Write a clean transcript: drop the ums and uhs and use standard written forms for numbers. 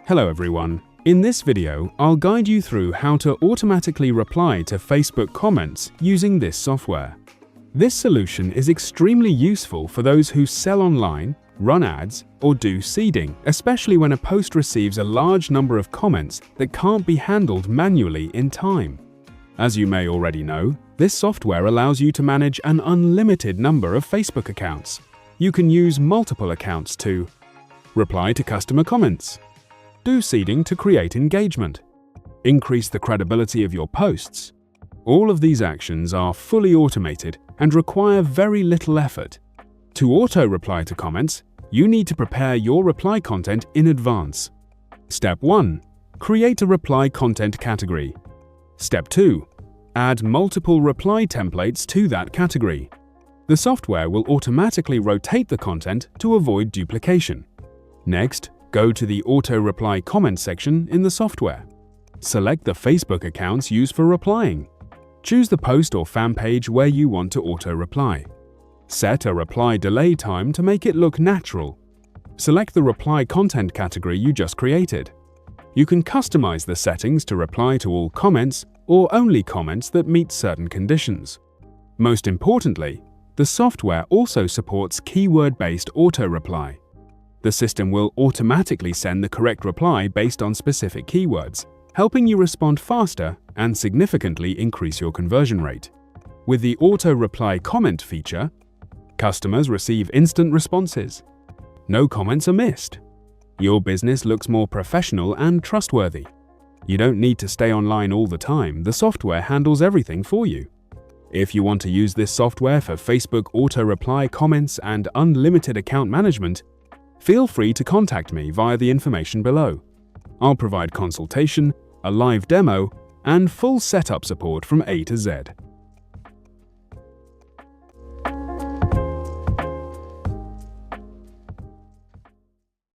Hello everyone. In this video, I'll guide you through how to automatically reply to Facebook comments using this software. This solution is extremely useful for those who sell online, run ads, or do seeding, especially when a post receives a large number of comments that can't be handled manually in time. As you may already know, this software allows you to manage an unlimited number of Facebook accounts. You can use multiple accounts to reply to customer comments, do seeding to create engagement, increase the credibility of your posts. All of these actions are fully automated and require very little effort. To auto-reply to comments, you need to prepare your reply content in advance. Step 1. Create a reply content category. Step 2. Add multiple reply templates to that category. The software will automatically rotate the content to avoid duplication. Next, go to the auto-reply comment section in the software. Select the Facebook accounts used for replying. Choose the post or fan page where you want to auto-reply. Set a reply delay time to make it look natural. Select the reply content category you just created. You can customize the settings to reply to all comments or only comments that meet certain conditions. Most importantly, the software also supports keyword-based auto-reply. The system will automatically send the correct reply based on specific keywords, helping you respond faster and significantly increase your conversion rate. With the auto-reply comment feature, customers receive instant responses. No comments are missed. Your business looks more professional and trustworthy. You don't need to stay online all the time. The software handles everything for you. If you want to use this software for Facebook auto-reply comments and unlimited account management, feel free to contact me via the information below. I'll provide consultation, a live demo, and full setup support from A to Z.